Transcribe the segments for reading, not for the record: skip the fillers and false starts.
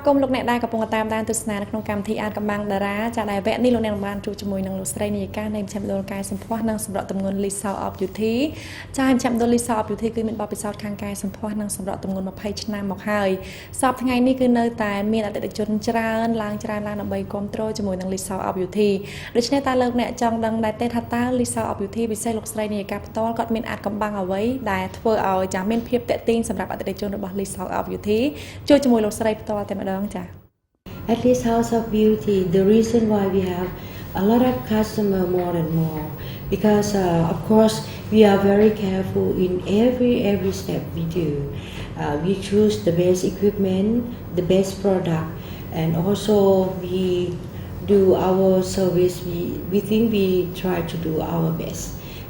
គមន៍លោកអ្នកដែលកំពុងតាមដានទស្សនានៅក្នុងកម្មវិធីអានកម្បាំងតារាចាដែលវគ្គនេះលោកអ្នកបានជួបជាមួយនឹងលោកស្រីនាយិកានៃមជ្ឈមណ្ឌលកាយសម្ផស្សនិងសម្រក់ទម្ងន់ Lisa of Beauty ចាមជ្ឈមណ្ឌល Lisa of Beauty គឺមានបទពិសោធន៍ខាងកាយសម្ផស្សនិងសម្រក់ទម្ងន់20ឆ្នាំមកហើយសពថ្ងៃនេះគឺនៅតែមានអតិថិជនច្រើនឡើងដើម្បីគ្រប់គ្រងជាមួយនឹង Lisa of Beauty ដូច្នេះតើលោកអ្នកចង់ដឹងដែរទេថាតើ Lisa of Beauty ពិសេសលោកស្រីនាយិកាផ្ទាល់គាត់មានអាតកម្បាំងអ្វីដែលធ្វើឲ្យចាមានភាពតាក់ទាញសម្រាប់អតិថិជនរបស់ Lisa of Beauty ជួយជាមួយលោកស្រីផ្ទាល់តែម្ដងចា At this House of Beauty, the reason why we have a lot of customer more and more, because of course we are very careful in every step we do. We choose the best equipment, the best product, and also we do our service. We think we try to do our best,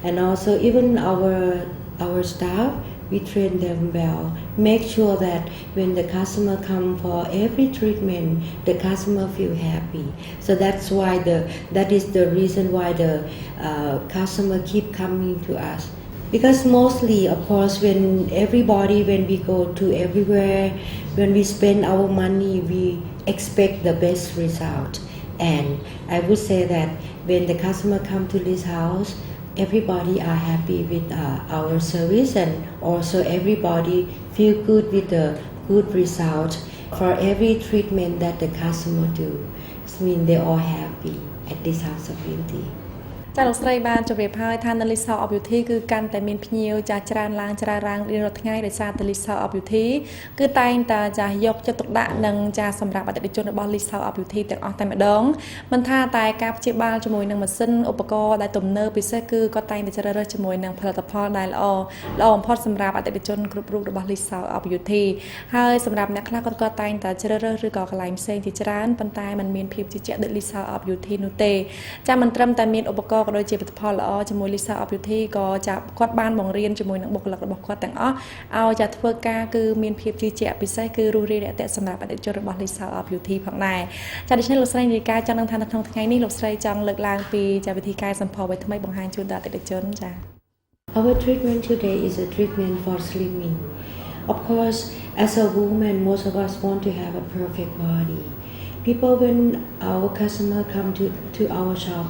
and also even our staff. We train them well. Make sure that when the customer come for every treatment, the customer feel happy. So that's why that is the reason why the customer keep coming to us. Because mostly, of course, when we go to everywhere, when we spend our money, we expect the best result. And I would say that when the customer come to this house, everybody are happy with our service, and also everybody feel good with the good result for every treatment that the customer do. It means they all happy at this House of Beauty. ចាលោកស្រីបានជម្រាបហើយថានៅ Lisa of Beauty គឺកាន់តែមានភ្ញៀវចាច្រើនឡើងរៀងរាល់ថ្ងៃដោយសារតែ Lisa of Beauty គឺតែងតែចាយកចិត្តទុកដាក់និងចាសម្រាប់អតិថិជនរបស់ Lisa of Beauty ទាំងអស់តែម្ដងមិនថាតែការព្យាបាលជាមួយនឹងម៉ាស៊ីនឧបករណ៍ដែលទំនើបពិសេសគឺគាត់តែងតែជ្រើសរើសជាមួយនឹងផលិតផលដែលល្អបំផុតសម្រាប់អតិថិជនគ្រប់រូបរបស់ Lisa of Beauty ហើយសម្រាប់អ្នកខ្លះគាត់តែងតែជ្រើសរើសឬក៏កន្លែងផ្សេងជាច្រើនប៉ុន្តែมันមានភាពជឿជាក់ដូច Lisa of Beauty នោះទេចាមិនត្រឹមតែមានឧបករណ៍ក៏ដូចជាផលិតផលល្អជាមួយ Lisa of Beauty ក៏ចាគាត់បានបង្រៀនជាមួយនឹងបុគ្គលិករបស់គាត់ទាំងអស់ឲ្យចាធ្វើការគឺមានភាពជឿជាក់ពិសេសគឺរស់រាយរាក់ទាក់សម្រាប់អតិថិជនរបស់ Lisa of Beauty ផងដែរចាដូច្នេះលោកស្រីនាយិកាចង់ដឹងថានៅក្នុងថ្ងៃនេះលោកស្រីចង់លើកឡើងពីចាវិធីការសម្ភារថ្មីបង្ហាញជូនដល់អតិថិជនចា Our treatment today is a treatment for slimming. Of course, as a woman, most of us want to have a perfect body. People, when our customer come to our shop,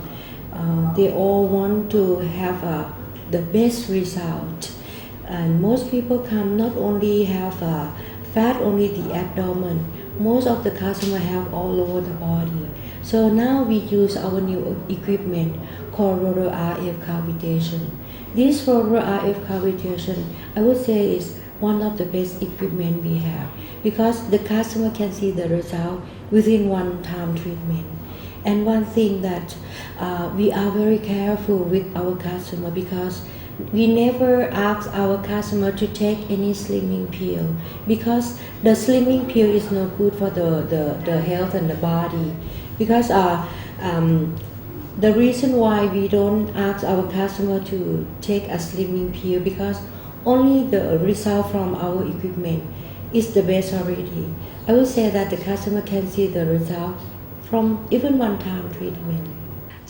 they all want to have the best result, and most people come not only have fat only the abdomen, most of the customer have all over the body. So now we use our new equipment called roller RF cavitation. This roller RF cavitation, I would say, is one of the best equipment we have, because the customer can see the result within one time treatment. And one thing that we are very careful with our customer, because we never ask our customer to take any slimming pill, because the slimming pill is not good for the health and the body. Because the reason why we don't ask our customer to take a slimming pill, because only the result from our equipment is the best already. I would say that the customer can see the result from even one time treatment.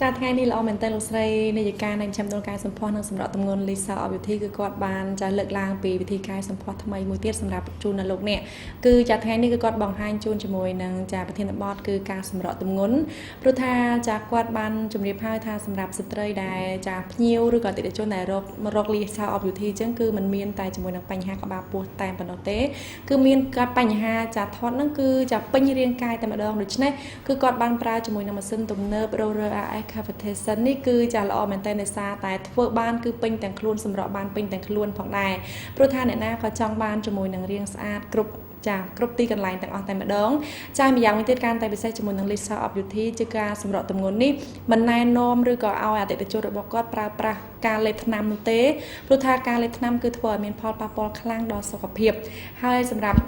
ចាថ្ងៃនេះល្អមែនតើលោកស្រីនាយិកានៃមជ្ឈមណ្ឌលកាយសម្ផស្សនិងសម្រក់ទម្ងន់ Lisa of Beauty គឺគាត់បានចាលើកឡើងពីវិធីកាយសម្ផស្សថ្មីមួយទៀតសម្រាប់ជូនដល់លោកអ្នកគឺចាថ្ងៃនេះគឺគាត់បង្ហាញជូនជាមួយនឹងចាប្រធានបទគឺការសម្រក់ទម្ងន់ព្រោះថាចាគាត់បានជម្រាបហើយថាសម្រាប់ស្ត្រីដែលចាភ្ញៀវឬក៏អតិថិជនដែលរក Lisa of Beauty អញ្ចឹងគឺมันមានតែជាមួយនឹងបញ្ហាក្បាលពោះតែប៉ុណ្ណោះទេគឺមានគាត់បញ្ហាចាថតហ្នឹងគឺចាពេញរាងកាយតែម្ដងដូច្នេះគឺគាត់បានប្រើជាមួយនឹងម៉ាស៊ីនទំនើប Roller RF Cavitation នេះគឺចាល្អមែនតើដោយសារតែធ្វើបានគឺពេញទាំងខ្លួនសម្រក់បានពេញទាំងខ្លួនផងដែរព្រោះថាអ្នកណាក៏ចង់បានជាមួយនឹងរាងស្អាតគ្រប់ទីកន្លែងទាំងអស់តែម្ដងចាម្យ៉ាងវិញទៀតកាន់តែពិសេសជាមួយនឹង Lisa of Beauty ជាការសម្រក់ទម្ងន់នេះមិនណែនាំឬក៏ឲ្យអតិថិជនរបស់គាត់ប្រើប្រាស់ការលេបថ្នាំនោះទេព្រោះថាការលេបថ្នាំគឺធ្វើឲ្យមានផលប៉ះពាល់ខ្លាំងដល់សុខភាពហើយសម្រាប់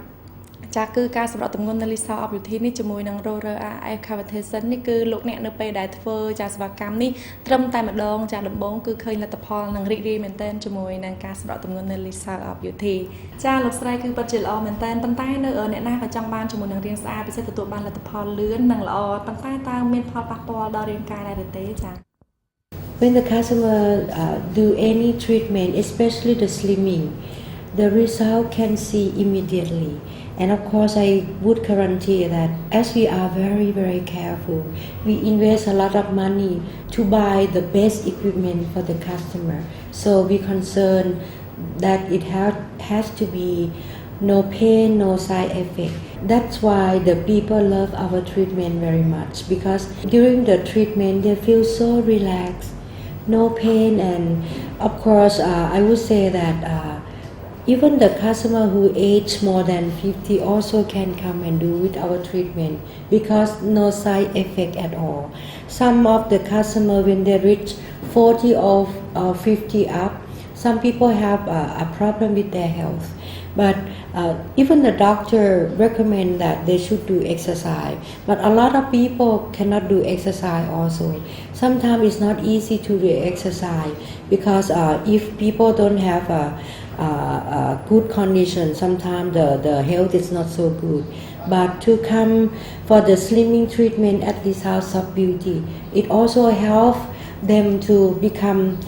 ចាគឺការសម្រក់ទម្ងន់នៅ Lisa of Beauty នេះជាមួយនឹង Roller RF Cavitation នេះគឺលោកអ្នកនៅពេលដែលធ្វើចាសេវាកម្មនេះត្រឹមតែម្ដងចាដំបូងគឺឃើញលទ្ធផលនឹងរីករាយមែនទែនជាមួយនឹងការសម្រក់ទម្ងន់នៅ Lisa of Beauty ចាលោកស្រីគឺពិតជាល្អមែនទែនប៉ុន្តែនៅអ្នកណាក៏ចង់បានជាមួយនឹងរាងស្អាតពិសេសទទួលបានលទ្ធផលលឿននិងល្អប៉ុន្តែតើមានផលប៉ះពាល់ដល់រាងកាយដែរឬទេចា When the customer do any treatment, especially the slimming, the result can see immediately. And of course, I would guarantee that as we are very, very careful, we invest a lot of money to buy the best equipment for the customer. So we concern that it has to be no pain, no side effect. That's why the people love our treatment very much, because during the treatment they feel so relaxed, no pain, and of course I would say that even the customer who age more than 50 also can come and do with our treatment because no side effect at all. Some of the customer when they reach 40 or 50 up, some people have a problem with their health. But even the doctor recommend that they should do exercise. But a lot of people cannot do exercise also. Sometimes it's not easy to do exercise because if people don't have a good condition, sometimes the health is not so good. But to come for the slimming treatment at this House of Beauty, it also helps them to become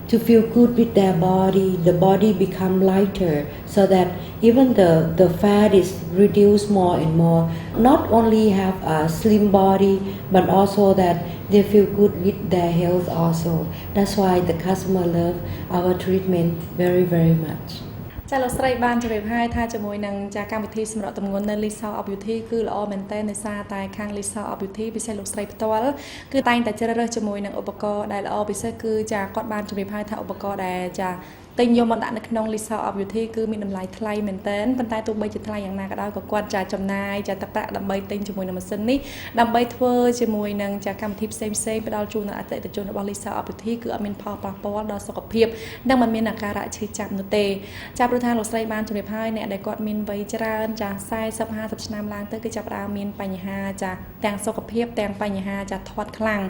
to feel good with their body. The body become lighter so that even the fat is reduced more and more. Not only have a slim body, but also that they feel good with their health also. That's why the customer love our treatment very, very much. ចាលោកស្រីបានជម្រាបឲ្យថាជាមួយនឹងចាកម្មវិធីសម្រាប់តម្ងន់នៅ Lisa of Beauty គឺល្អមែនទែនដោយសារតែខាង Lisa of Beauty ពិសេសលោកស្រីផ្ទាល់គឺតែងតែជ្រើសរើសជាមួយនឹងឧបករណ៍ដែលល្អពិសេសគឺចាគាត់បានជម្រាបឲ្យថាឧបករណ៍ដែលចាទិញយកមកដាក់នៅក្នុង Lisa of Beauty គឺមានតម្លៃថ្លៃមែនទែនប៉ុន្តែទោះបីជាថ្លៃយ៉ាងណាក៏ដោយក៏គាត់ចាចំណាយចាទឹកប្រាក់ដើម្បីទិញជាមួយនឹងម៉ាស៊ីននេះដើម្បីធ្វើជាមួយនឹងចាកម្មវិធីផ្សេងៗផ្ដល់ជូនដល់អតិថិជនរបស់ Lisa of Beauty គឺអត់មានផលប៉ះពាល់ដល់សុខភាពនិងមិនមានអាការៈឈឺចាប់នោះទេចាព្រោះថាលោកស្រីបានជម្រាបឲ្យអ្នកដែលគាត់មានវ័យច្រើនចា40 50ឆ្នាំឡើងទៅគឺចាប់ផ្ដើមមានបញ្ហាចាទាំងសុខភាពទាំងបញ្ហាចាធាត់ខ្លាំង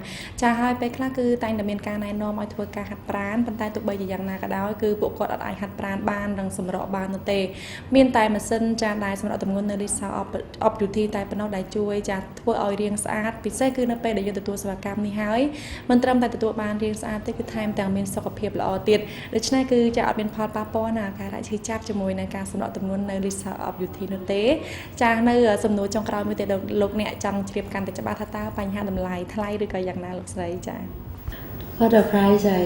ចាហើយពេលខ្លះគឺតែងតែមានការណែនាំឲ្យធ្វើការហាត់ប្រាណប៉ុន្តែទោះបីជាយ៉ាងណាក៏ដោយគឺពួកគាត់អត់អាចហាត់ប្រាណបាននិងសម្រកបាននោះទេមានតែម៉ាស៊ីនចាដែលសម្រាប់តម្ងន់នៅ Lisa of Beauty តែប៉ុណ្ណោះដែលជួយចាធ្វើឲ្យរាងស្អាតពិសេសគឺនៅពេលដែលយើងទទួលសេវាកម្មនេះហើយមិនត្រឹមតែទទួលបានរាងស្អាតទេគឺថែមទាំងមានសុខភាពល្អទៀតដូច្នេះគឺចាអត់មានផលប៉ះពាល់ណាអាការៈឈឺចាប់ជាមួយនឹងការសម្រកតម្ងន់នៅ Lisa of Beauty នោះទេចានៅសំណួរចុងក្រោយមួយទៀតលោកអ្នកចង់ជ្រាបកាន់តែច្បាស់ថាតើបញ្ហាតម្លៃថ្លៃឬក៏យ៉ាងណាលោកស្រីចា For the price, I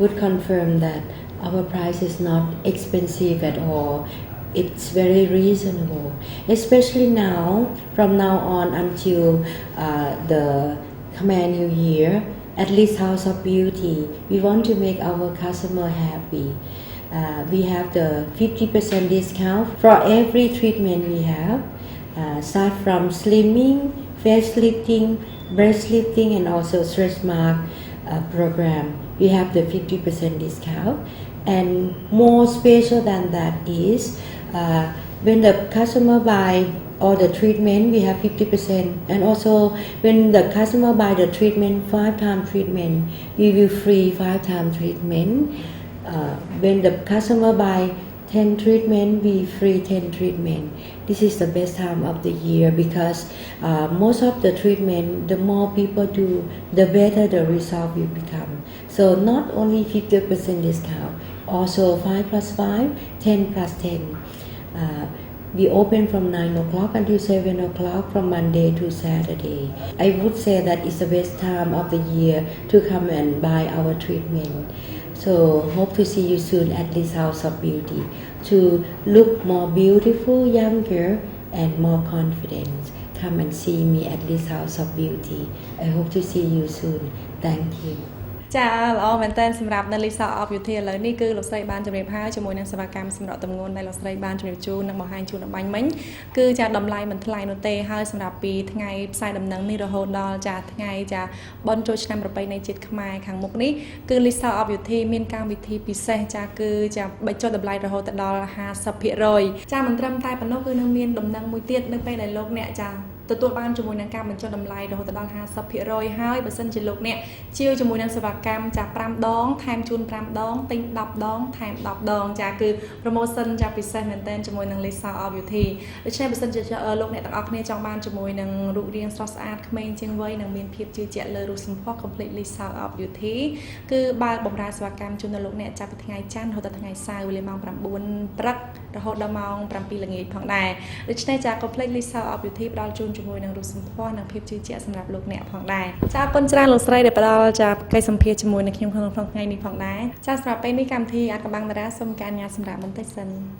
would confirm that our price is not expensive at all. It's very reasonable, especially now, from now on until the Khmer New Year, at least House of Beauty, we want to make our customer happy. We have the 50% discount for every treatment we have, start from slimming, facelifting, breast lifting, and also stretch mark program. We have the 50% discount. And more special than that is when the customer buy all the treatment, we have 50%. And also when the customer buy the treatment, 5-time treatment, we will free 5-time treatment. When the customer buy 10 treatment, we free 10 treatment. This is the best time of the year because most of the treatment, the more people do, the better the result will become. So not only 50% discount, also 5 plus 5, 10 plus 10. We open from 9 o'clock until 7 o'clock from Monday to Saturday. I would say that it's the best time of the year to come and buy our treatment. So hope to see you soon at this House of Beauty to look more beautiful, younger, and more confident. Come and see me at this House of Beauty. I hope to see you soon. Thank you. ចាល្អមែនតើសម្រាប់នៅ Lisa of Beauty ឥឡូវនេះគឺលោកស្រីបានជម្រាបហើយជាមួយនឹងសេវាកម្មសម្រាប់តម្ងន់ដែលលោកស្រីបានជម្រាបជូននិងបង្ហាញជូនដល់បាញ់មិញគឺចាតម្លៃមិនថ្លៃនោះទេហើយសម្រាប់ពីថ្ងៃផ្សាយដំណឹងនេះរហូតដល់ចាថ្ងៃចាបន់ចូលឆ្នាំប្រពៃណីជាតិខ្មែរខាងមុខនេះគឺ Lisa of Beauty មានកម្មវិធីពិសេសចាគឺចាបញ្ចុះតម្លៃរហូតដល់ 50% ចាមិនត្រឹមតែប៉ុណ្ណោះគឺនឹងមានដំណឹងមួយទៀតនៅពេលដែលលោកអ្នកចា ទទួលបានជាមួយនឹងការបញ្ចុះតម្លៃរហូតដល់ 50% ហើយបើសិនជាលោកអ្នកជាវជាមួយនឹងសេវាកម្មចា5ដងថែមជូន5ដងទិញ10ដងថែម10ដងចាគឺ promotion ចាពិសេសមែនទែនជាមួយនឹង Lisa of Beauty ដូច្នេះបើសិនជាលោកអ្នកទាំងអស់គ្នាចង់បានជាមួយនឹងរូបរាងស្រស់ស្អាតក្មេងជាងវ័យនិងមានភាពជឿជាក់លើរូបសម្ផស្ស Complete Lisa of Beauty គឺបើកបម្រើសេវាកម្មជូនដល់លោកអ្នកចាប់ពីថ្ងៃច័ន្ទរហូតដល់ថ្ងៃសៅរ៍វេលាម៉ោង 9 ព្រឹករហូតដល់ម៉ោង 7 ល្ងាចផងដែរដូច្នេះចា Complete Lisa of Beauty ផ្ដល់ជូនជាមួយនឹងរូបសម្ផស្សនិងភាពជឿជាក់សម្រាប់លោកអ្នកផងដែរចាអរគុណច្រើនលោកស្រីដែលផ្ដល់ចាកិច្ចសម្ភាសជាមួយនឹងខ្ញុំក្នុងថ្ងៃនេះផងដែរចាសម្រាប់ពេលនេះកម្មវិធីអាចកំបាំងតារាសូមការអនុញ្ញាតសម្រាប់បន្តិចសិន